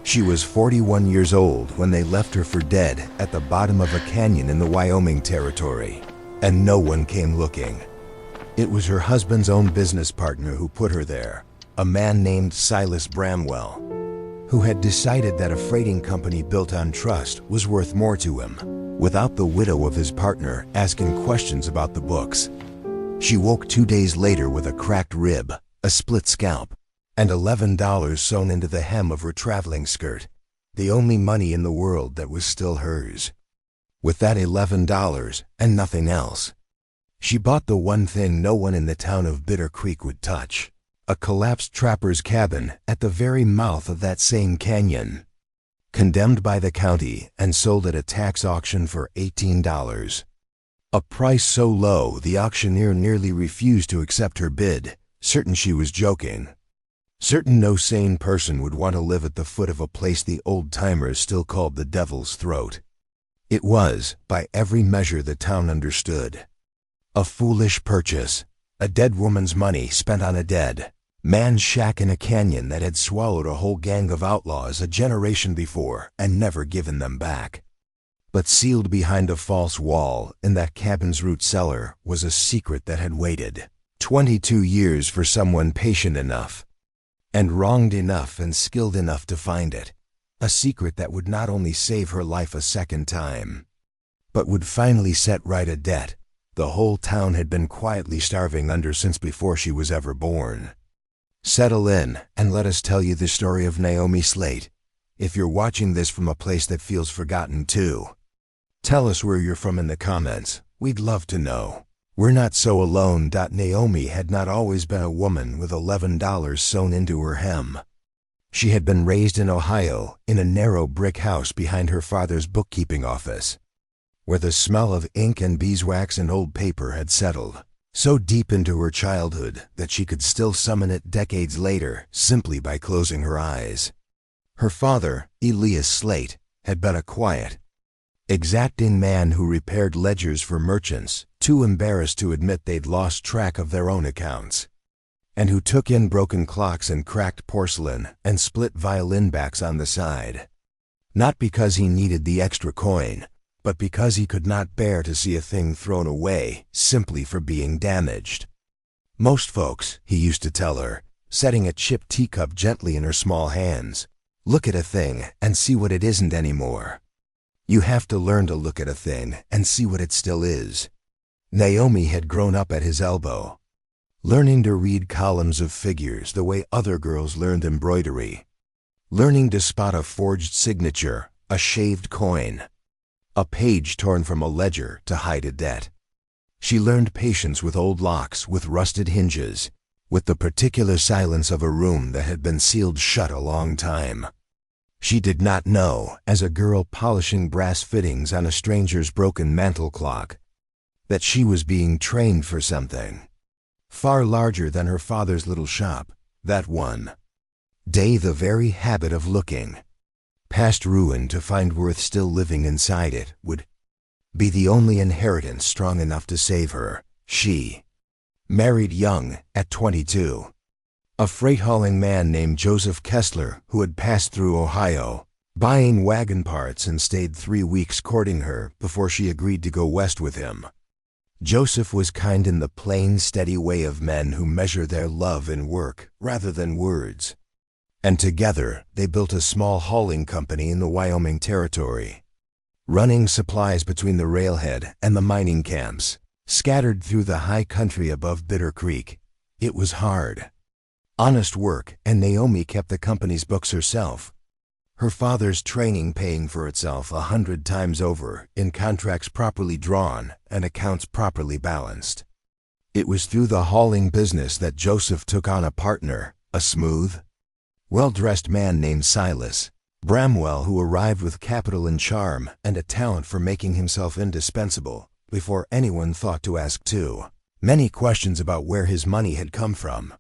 She was 41 years old when they left her for dead at the bottom of a canyon in the Wyoming Territory, and no one came looking. It was her husband's own business partner who put her there, a man named Silas Bramwell, who had decided that a freighting company built on trust was worth more to him, without the widow of his partner asking questions about the books. She woke 2 days later with a cracked rib, a split scalp, and $11 sewn into the hem of her traveling skirt, the only money in the world that was still hers. With that $11 and nothing else, she bought the one thing no one in the town of Bitter Creek would touch, a collapsed trapper's cabin at the very mouth of that same canyon, condemned by the county and sold at a tax auction for $18. A price so low the auctioneer nearly refused to accept her bid, certain she was joking. Certain no sane person would want to live at the foot of a place the old-timers still called the Devil's Throat. It was, by every measure the town understood, a foolish purchase, a dead woman's money spent on a dead man's shack in a canyon that had swallowed a whole gang of outlaws a generation before and never given them back. But sealed behind a false wall in that cabin's root cellar was a secret that had waited 22 years for someone patient enough and wronged enough and skilled enough to find it, a secret that would not only save her life a second time, but would finally set right a debt the whole town had been quietly starving under since before she was ever born. Settle in and let us tell you the story of Naomi Slate. If you're watching this from a place that feels forgotten too, tell us where you're from in the comments. We'd love to know. We're not so alone. Naomi had not always been a woman with $11 sewn into her hem. She had been raised in Ohio in a narrow brick house behind her father's bookkeeping office, where the smell of ink and beeswax and old paper had settled so deep into her childhood that she could still summon it decades later simply by closing her eyes. Her father, Elias Slate, had been a quiet, exacting man who repaired ledgers for merchants too embarrassed to admit they'd lost track of their own accounts, and who took in broken clocks and cracked porcelain and split violin backs on the side, not because he needed the extra coin, but because he could not bear to see a thing thrown away simply for being damaged. Most folks, he used to tell her, setting a chipped teacup gently in her small hands, look at a thing and see what it isn't anymore. You have to learn to look at a thing and see what it still is. Naomi had grown up at his elbow, learning to read columns of figures the way other girls learned embroidery, learning to spot a forged signature, a shaved coin, a page torn from a ledger to hide a debt. She learned patience with old locks, with rusted hinges, with the particular silence of a room that had been sealed shut a long time. She did not know, as a girl polishing brass fittings on a stranger's broken mantel clock, that she was being trained for something far larger than her father's little shop. That one day, the very habit of looking past ruin to find worth still living inside it would be the only inheritance strong enough to save her. She married young, at 22. A freight-hauling man named Joseph Kessler who had passed through Ohio, buying wagon parts, and stayed 3 weeks courting her before she agreed to go west with him. Joseph was kind in the plain, steady way of men who measure their love in work rather than words, and together they built a small hauling company in the Wyoming Territory, running supplies between the railhead and the mining camps, scattered through the high country above Bitter Creek. It was hard, honest work, and Naomi kept the company's books herself, her father's training paying for itself 100 times over in contracts properly drawn and accounts properly balanced. It was through the hauling business that Joseph took on a partner, a smooth, well-dressed man named Silas Bramwell, who arrived with capital and charm and a talent for making himself indispensable before anyone thought to ask too many questions about where his money had come from.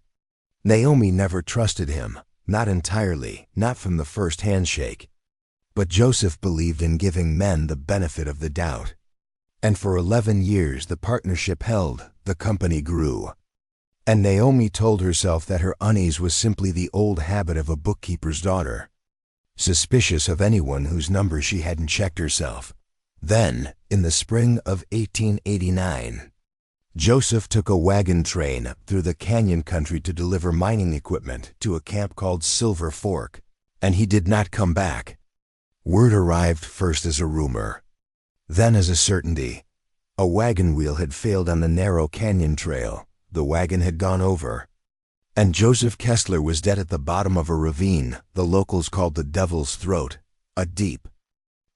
Naomi never trusted him, not entirely, not from the first handshake. But Joseph believed in giving men the benefit of the doubt. And for 11 years the partnership held, the company grew. And Naomi told herself that her unease was simply the old habit of a bookkeeper's daughter. suspicious of anyone whose number she hadn't checked herself. Then, in the spring of 1889, Joseph took a wagon train up through the canyon country to deliver mining equipment to a camp called Silver Fork, and he did not come back. Word arrived first as a rumor, then as a certainty. A wagon wheel had failed on the narrow canyon trail. The wagon had gone over, and Joseph Kessler was dead at the bottom of a ravine the locals called the Devil's Throat, a deep,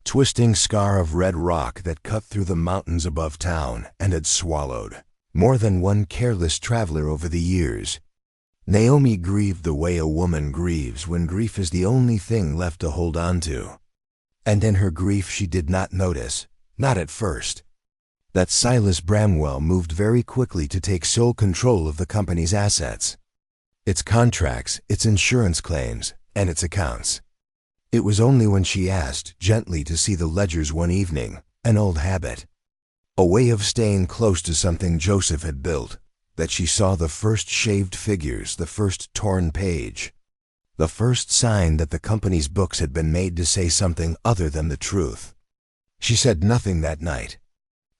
twisting scar of red rock that cut through the mountains above town and had swallowed more than one careless traveler over the years. Naomi grieved the way a woman grieves when grief is the only thing left to hold on to. And in her grief she did not notice, not at first, that Silas Bramwell moved very quickly to take sole control of the company's assets, its contracts, its insurance claims, and its accounts. It was only when she asked gently to see the ledgers one evening, an old habit, a way of staying close to something Joseph had built, that she saw the first shaved figures, the first torn page, the first sign that the company's books had been made to say something other than the truth. She said nothing that night.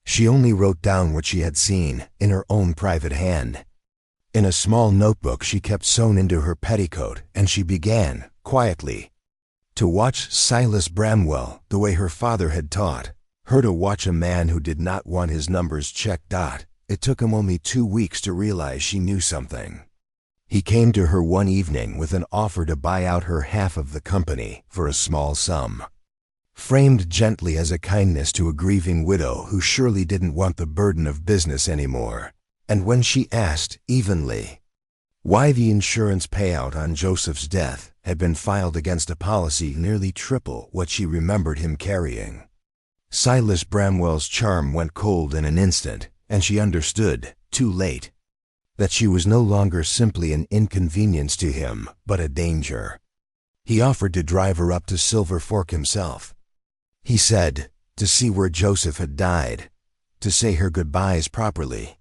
She only wrote down what she had seen in her own private hand. In a small notebook she kept sewn into her petticoat, and she began, quietly, to watch Silas Bramwell the way her father had taught her to watch a man who did not want his numbers checked. It took him only 2 weeks to realize she knew something. He came to her one evening with an offer to buy out her half of the company for a small sum, framed gently as a kindness to a grieving widow who surely didn't want the burden of business anymore. And when she asked, evenly, why the insurance payout on Joseph's death had been filed against a policy nearly triple what she remembered him carrying, Silas Bramwell's charm went cold in an instant, and she understood, too late, that she was no longer simply an inconvenience to him, but a danger. He offered to drive her up to Silver Fork himself. He said, to see where Joseph had died, to say her goodbyes properly.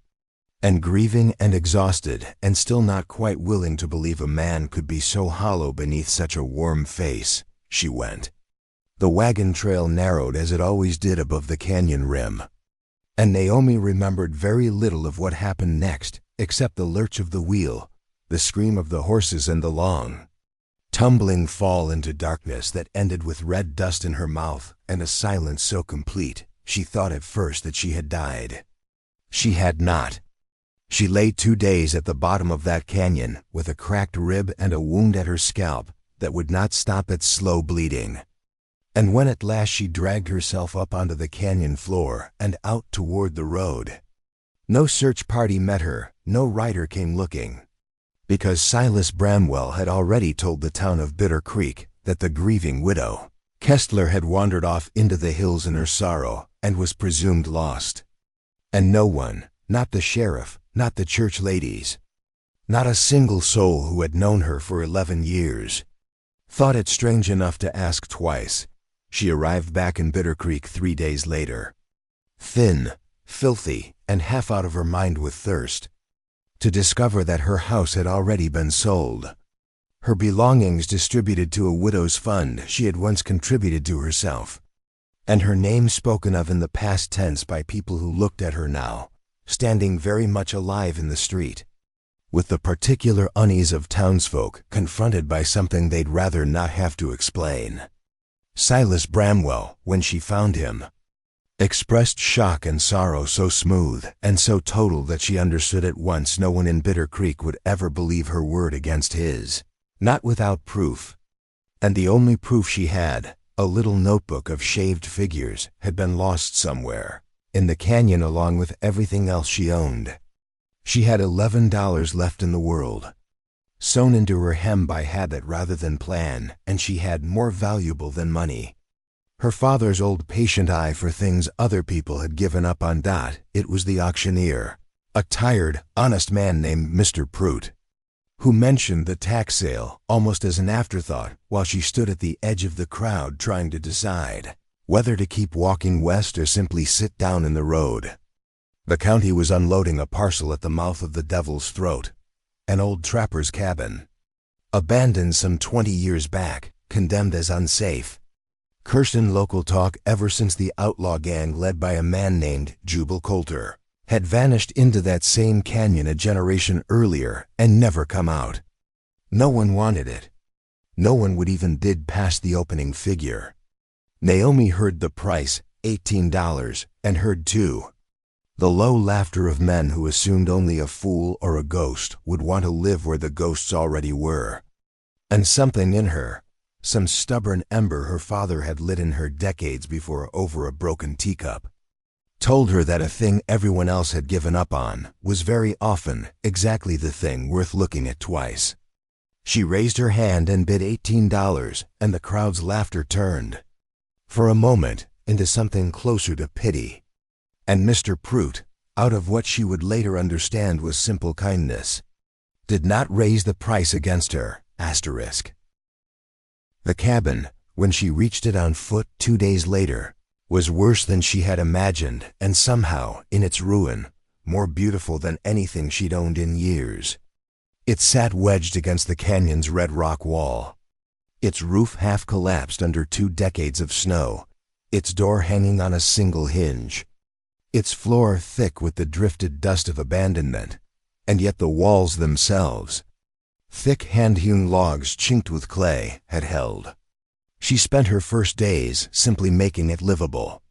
And grieving and exhausted, and still not quite willing to believe a man could be so hollow beneath such a warm face, she went. The wagon trail narrowed as it always did above the canyon rim, and Naomi remembered very little of what happened next, except the lurch of the wheel, the scream of the horses, and the long, tumbling fall into darkness that ended with red dust in her mouth and a silence so complete she thought at first that she had died. She had not. She lay 2 days at the bottom of that canyon with a cracked rib and a wound at her scalp that would not stop its slow bleeding. And when at last she dragged herself up onto the canyon floor and out toward the road, no search party met her, no rider came looking, because Silas Bramwell had already told the town of Bitter Creek that the grieving widow, Kessler, had wandered off into the hills in her sorrow and was presumed lost. And no one, not the sheriff, not the church ladies, not a single soul who had known her for 11 years, thought it strange enough to ask twice. She arrived back in Bitter Creek 3 days later, thin, filthy, and half out of her mind with thirst, to discover that her house had already been sold, her belongings distributed to a widow's fund she had once contributed to herself, and her name spoken of in the past tense by people who looked at her now, standing very much alive in the street, with the particular unease of townsfolk confronted by something they'd rather not have to explain. Silas Bramwell, when she found him, expressed shock and sorrow so smooth and so total that she understood at once no one in Bitter Creek would ever believe her word against his, not without proof. And the only proof she had, a little notebook of shaved figures, had been lost somewhere in the canyon along with everything else she owned. She had $11 left in the world, sewn into her hem by habit rather than plan, and she had more valuable than money. Her father's old patient eye for things other people had given up on. It was the auctioneer, a tired, honest man named Mr. Prout, who mentioned the tax sale almost as an afterthought while she stood at the edge of the crowd trying to decide whether to keep walking west or simply sit down in the road. The county was unloading a parcel at the mouth of the Devil's Throat, an old trapper's cabin, abandoned some 20 years back, condemned as unsafe. Cursed in local talk ever since the outlaw gang led by a man named Jubal Colter had vanished into that same canyon a generation earlier and never come out. No one wanted it. No one would even bid past the opening figure. Naomi heard the price, $18, and heard too the low laughter of men who assumed only a fool or a ghost would want to live where the ghosts already were. And something in her, some stubborn ember her father had lit in her decades before over a broken teacup, told her that a thing everyone else had given up on was very often exactly the thing worth looking at twice. She raised her hand and bid $18, and the crowd's laughter turned, for a moment, into something closer to pity. And Mr. Prout, out of what she would later understand was simple kindness, did not raise the price against her, asterisk. The cabin, when she reached it on foot 2 days later, was worse than she had imagined and somehow, in its ruin, more beautiful than anything she'd owned in years. It sat wedged against the canyon's red rock wall, its roof half collapsed under 2 decades of snow, its door hanging on a single hinge, its floor thick with the drifted dust of abandonment, and yet the walls themselves, thick hand-hewn logs chinked with clay, had held. She spent her first days simply making it livable,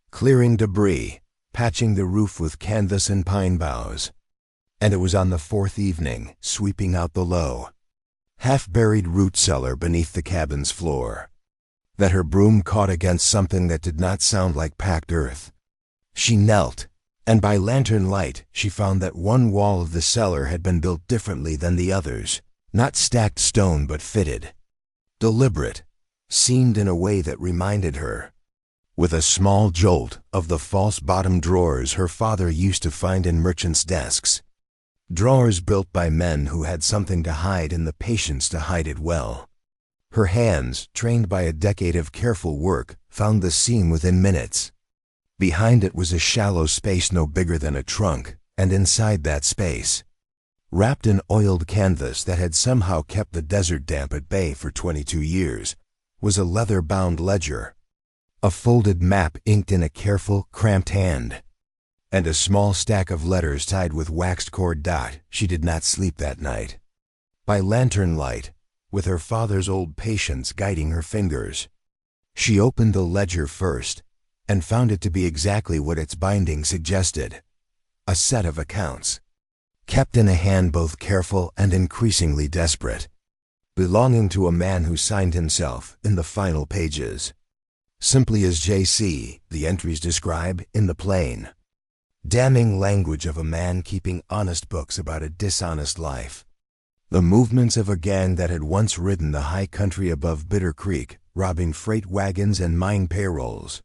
clearing debris, patching the roof with canvas and pine boughs. And it was on the 4th evening, sweeping out the low, half-buried root cellar beneath the cabin's floor, that her broom caught against something that did not sound like packed earth. She knelt, and by lantern light she found that one wall of the cellar had been built differently than the others, not stacked stone but fitted, deliberate, seamed in a way that reminded her, with a small jolt, of the false bottom drawers her father used to find in merchants' desks. Drawers built by men who had something to hide and the patience to hide it well. Her hands, trained by a decade of careful work, found the seam within minutes. Behind it was a shallow space no bigger than a trunk, and inside that space, wrapped in oiled canvas that had somehow kept the desert damp at bay for 22 years, was a leather-bound ledger, a folded map inked in a careful, cramped hand, and a small stack of letters tied with waxed cord dot. She did not sleep that night. By lantern light, with her father's old patience guiding her fingers, she opened the ledger first, and found it to be exactly what its binding suggested, a set of accounts, kept in a hand both careful and increasingly desperate, belonging to a man who signed himself in the final pages, simply as J.C., the entries describe, in the plain, damning language of a man keeping honest books about a dishonest life. The movements of a gang that had once ridden the high country above Bitter Creek, robbing freight wagons and mine payrolls.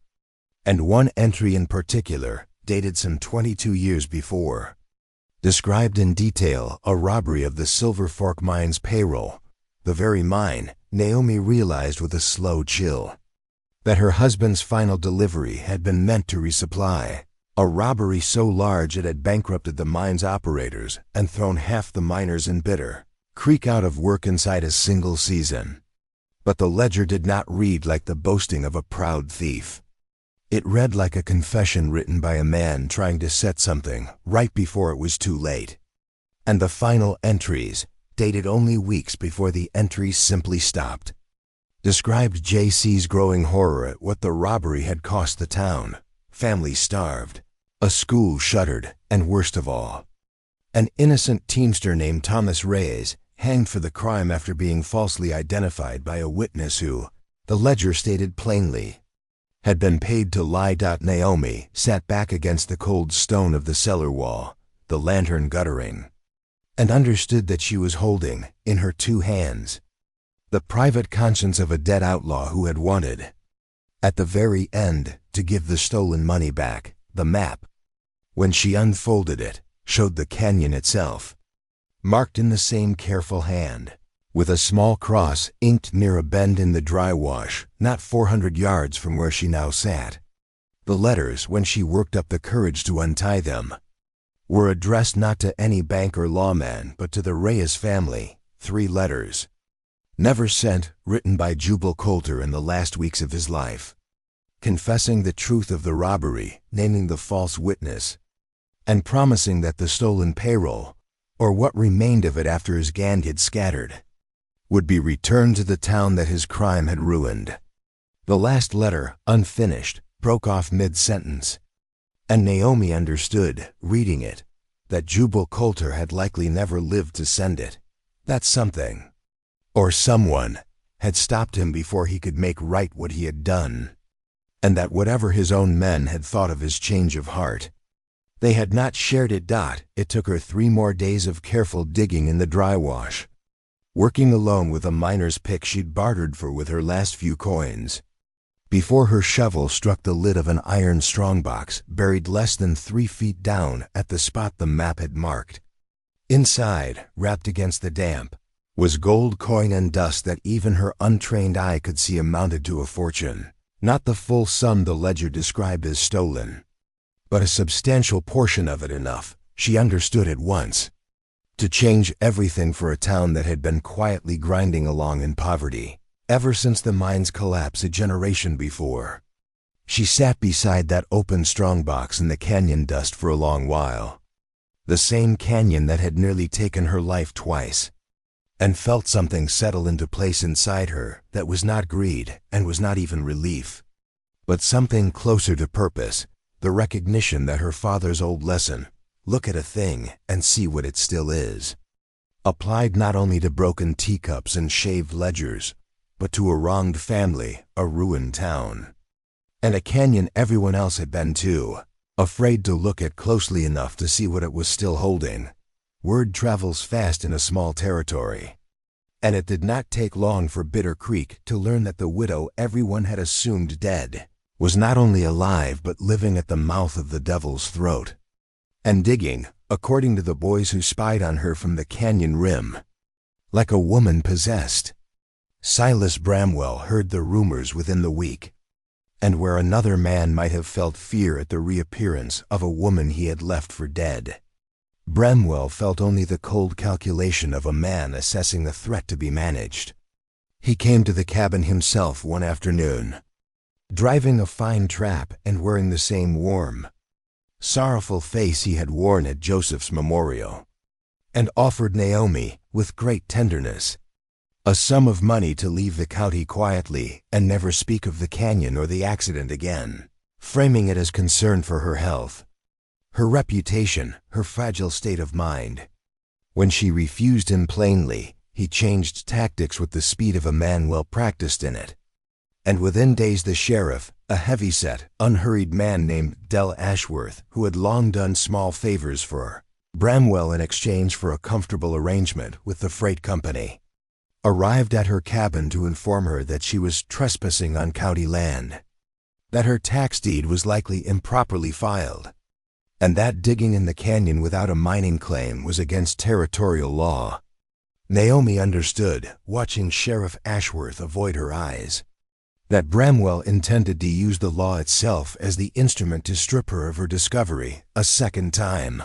And one entry in particular, dated some 22 years before, described in detail a robbery of the Silver Fork Mine's payroll, the very mine, Naomi realized with a slow chill, that her husband's final delivery had been meant to resupply, a robbery so large it had bankrupted the mine's operators and thrown half the miners in Bitter Creek out of work inside a single season. But the ledger did not read like the boasting of a proud thief. It read like a confession written by a man trying to set something right before it was too late. And the final entries, dated only weeks before the entries simply stopped, described J.C.'s growing horror at what the robbery had cost the town, families starved, a school shuttered, and worst of all, an innocent teamster named Thomas Reyes hanged for the crime after being falsely identified by a witness who, the ledger stated plainly, had been paid to lie. Naomi sat back against the cold stone of the cellar wall, the lantern guttering, and understood that she was holding, in her 2 hands, the private conscience of a dead outlaw who had wanted, at the very end, to give the stolen money back. The map, when she unfolded it, showed the canyon itself, marked in the same careful hand, with a small cross inked near a bend in the dry wash, not 400 yards from where she now sat. The letters, when she worked up the courage to untie them, were addressed not to any bank or lawman but to the Reyes family, 3 letters, Never Sent, written by Jubal Colter in the last weeks of his life. Confessing the truth of the robbery, naming the false witness, and promising that the stolen payroll, or what remained of it after his gang had scattered, would be returned to the town that his crime had ruined. The last letter, unfinished, broke off mid-sentence, and Naomi understood, reading it, that Jubal Colter had likely never lived to send it. That something, or someone, had stopped him before he could make right what he had done, and that whatever his own men had thought of his change of heart, they had not shared it. It took her 3 more days of careful digging in the dry wash, working alone with a miner's pick she'd bartered for with her last few coins, before her shovel struck the lid of an iron strongbox buried less than 3 feet down at the spot the map had marked. Inside, wrapped against the damp, was gold coin and dust that even her untrained eye could see amounted to a fortune. Not the full sum the ledger described as stolen, but a substantial portion of it, enough, she understood at once, to change everything for a town that had been quietly grinding along in poverty ever since the mine's collapse a generation before. She sat beside that open strongbox in the canyon dust for a long while, the same canyon that had nearly taken her life twice, and felt something settle into place inside her that was not greed and was not even relief, but something closer to purpose, the recognition that her father's old lesson, look at a thing and see what it still is, applied not only to broken teacups and shaved ledgers, but to a wronged family, a ruined town, and a canyon everyone else had been to, afraid to look at closely enough to see what it was still holding. Word travels fast in a small territory, and it did not take long for Bitter Creek to learn that the widow everyone had assumed dead was not only alive but living at the mouth of the devil's throat, and digging, according to the boys who spied on her from the canyon rim, like a woman possessed. Silas Bramwell heard the rumors within the week, and where another man might have felt fear at the reappearance of a woman he had left for dead, Bramwell felt only the cold calculation of a man assessing the threat to be managed. He came to the cabin himself one afternoon, driving a fine trap and wearing the same warm, sorrowful face he had worn at Joseph's memorial, and offered Naomi, with great tenderness, a sum of money to leave the county quietly and never speak of the canyon or the accident again, framing it as concern for her health, her reputation, her fragile state of mind. When she refused him plainly, he changed tactics with the speed of a man well practiced in it, and within days the sheriff, a heavy-set, unhurried man named Del Ashworth, who had long done small favors for Bramwell in exchange for a comfortable arrangement with the freight company, arrived at her cabin to inform her that she was trespassing on county land, that her tax deed was likely improperly filed, and that digging in the canyon without a mining claim was against territorial law. Naomi understood, watching Sheriff Ashworth avoid her eyes, that Bramwell intended to use the law itself as the instrument to strip her of her discovery a second time,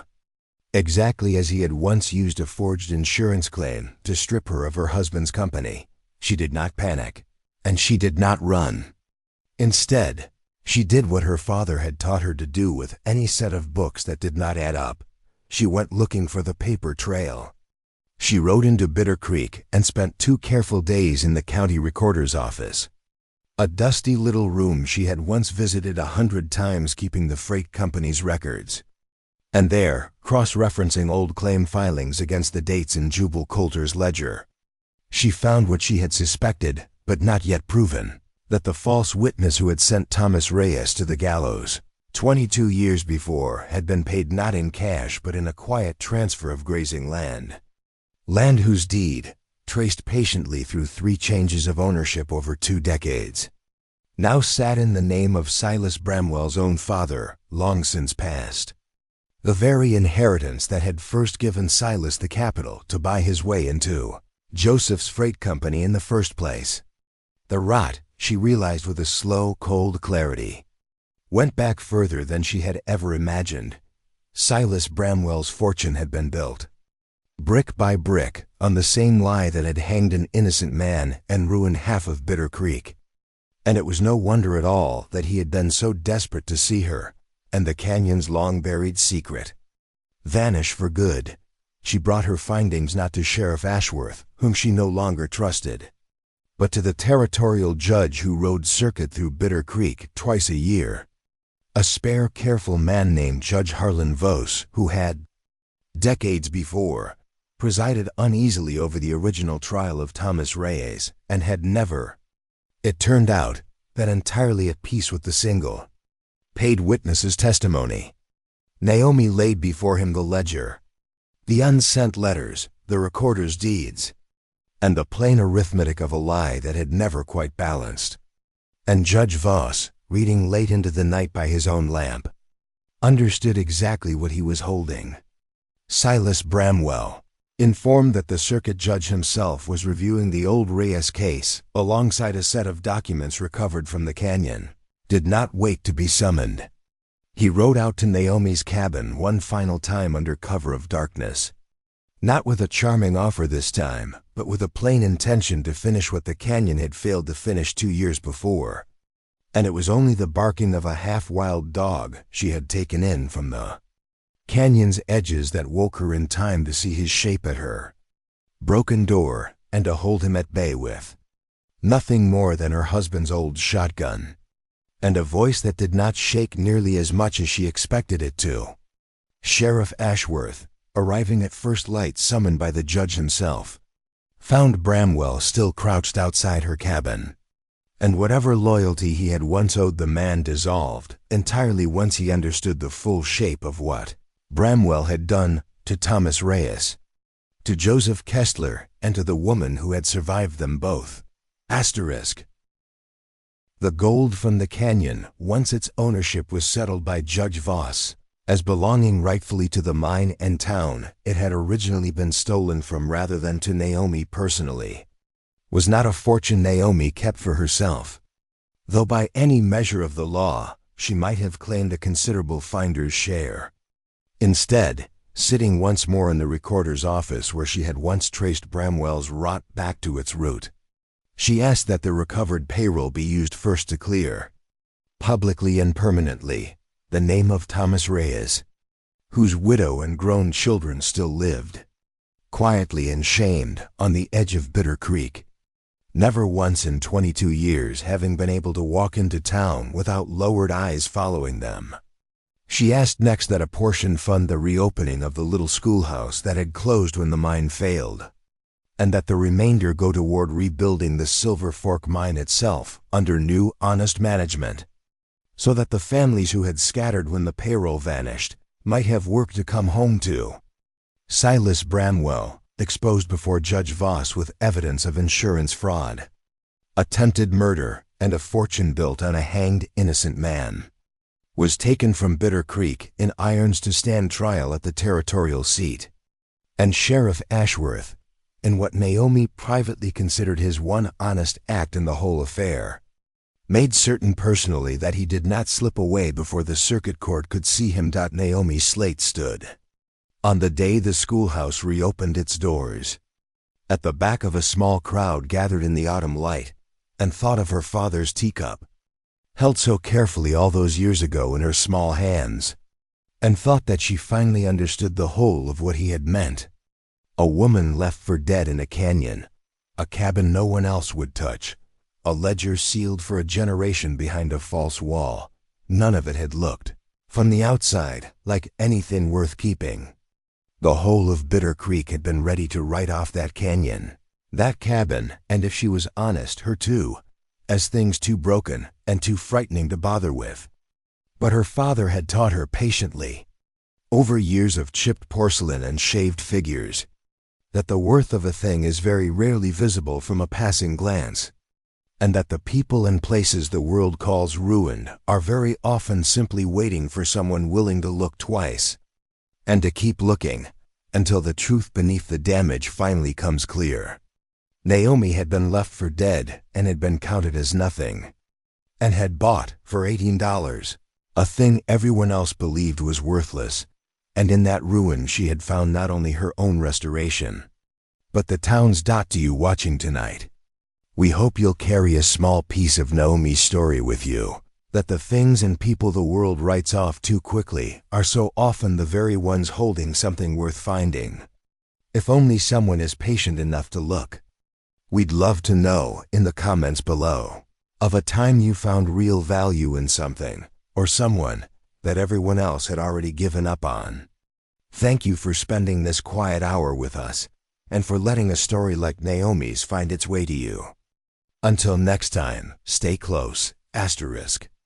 exactly as he had once used a forged insurance claim to strip her of her husband's company. She did not panic, and she did not run. Instead, she did what her father had taught her to do with any set of books that did not add up. She went looking for the paper trail. She rode into Bitter Creek and spent 2 careful days in the county recorder's office, a dusty little room she had once visited 100 times keeping the freight company's records. And there, cross-referencing old claim filings against the dates in Jubal Colter's ledger, she found what she had suspected, but not yet proven, that the false witness who had sent Thomas Reyes to the gallows 22 years before had been paid not in cash but in a quiet transfer of grazing land whose deed, traced patiently through 3 changes of ownership over 2 decades, now sat in the name of Silas Bramwell's own father, long since passed. The very inheritance that had first given Silas the capital to buy his way into Joseph's freight company in the first place. The rot, she realized with a slow, cold clarity, went back further than she had ever imagined. Silas Bramwell's fortune had been built, brick by brick, on the same lie that had hanged an innocent man and ruined half of Bitter Creek. And it was no wonder at all that he had been so desperate to see her, and the canyon's long-buried secret, vanish for good. She brought her findings not to Sheriff Ashworth, whom she no longer trusted, but to the territorial judge who rode circuit through Bitter Creek twice a year, a spare, careful man named Judge Harlan Vos, who had, decades before, presided uneasily over the original trial of Thomas Reyes, and had never, it turned out, been entirely at peace with the single, paid witness's testimony. Naomi laid before him the ledger, the unsent letters, the recorder's deeds, and the plain arithmetic of a lie that had never quite balanced. And Judge Vos, reading late into the night by his own lamp, understood exactly what he was holding. Silas Bramwell, informed that the circuit judge himself was reviewing the old Reyes case alongside a set of documents recovered from the canyon, did not wait to be summoned. He rode out to Naomi's cabin one final time under cover of darkness, not with a charming offer this time, but with a plain intention to finish what the canyon had failed to finish 2 years before. And it was only the barking of a half-wild dog she had taken in from the canyon's edges that woke her in time to see his shape at her broken door and to hold him at bay with nothing more than her husband's old shotgun, and a voice that did not shake nearly as much as she expected it to. Sheriff Ashworth, arriving at first light summoned by the judge himself, found Bramwell still crouched outside her cabin, and whatever loyalty he had once owed the man dissolved entirely once he understood the full shape of what Bramwell had done to Thomas Reyes, to Joseph Kessler, and to the woman who had survived them both. Asterisk. The gold from the canyon, once its ownership was settled by Judge Vos as belonging rightfully to the mine and town it had originally been stolen from rather than to Naomi personally, was not a fortune Naomi kept for herself, though by any measure of the law she might have claimed a considerable finder's share. Instead, sitting once more in the recorder's office where she had once traced Bramwell's rot back to its root, she asked that the recovered payroll be used first to clear, publicly and permanently, the name of Thomas Reyes, whose widow and grown children still lived, quietly and shamed, on the edge of Bitter Creek, never once in 22 years having been able to walk into town without lowered eyes following them. She asked next that a portion fund the reopening of the little schoolhouse that had closed when the mine failed, and that the remainder go toward rebuilding the Silver Fork mine itself under new, honest management, so that the families who had scattered when the payroll vanished might have work to come home to. Silas Bramwell, exposed before Judge Vos with evidence of insurance fraud, attempted murder, and a fortune built on a hanged innocent man, was taken from Bitter Creek in irons to stand trial at the territorial seat, and Sheriff Ashworth, in what Naomi privately considered his one honest act in the whole affair, made certain personally that he did not slip away before the circuit court could see him. Naomi Slate stood, on the day the schoolhouse reopened its doors, at the back of a small crowd gathered in the autumn light, and thought of her father's teacup, held so carefully all those years ago in her small hands, and thought that she finally understood the whole of what he had meant. A woman left for dead in a canyon, a cabin no one else would touch, a ledger sealed for a generation behind a false wall. None of it had looked, from the outside, like anything worth keeping. The whole of Bitter Creek had been ready to write off that canyon, that cabin, and if she was honest, her too, as things too broken and too frightening to bother with. But her father had taught her patiently, over years of chipped porcelain and shaved figures, that the worth of a thing is very rarely visible from a passing glance, and that the people and places the world calls ruined are very often simply waiting for someone willing to look twice, and to keep looking, until the truth beneath the damage finally comes clear. Naomi had been left for dead and had been counted as nothing, and had bought, for $18, a thing everyone else believed was worthless, And in that ruin she had found not only her own restoration, but the town's. To you watching tonight, we hope you'll carry a small piece of Naomi's story with you, that the things and people the world writes off too quickly are so often the very ones holding something worth finding. If only someone is patient enough to look. We'd love to know, in the comments below, of a time you found real value in something, or someone, that everyone else had already given up on. Thank you for spending this quiet hour with us, and for letting a story like Naomi's find its way to you. Until next time, stay close, *.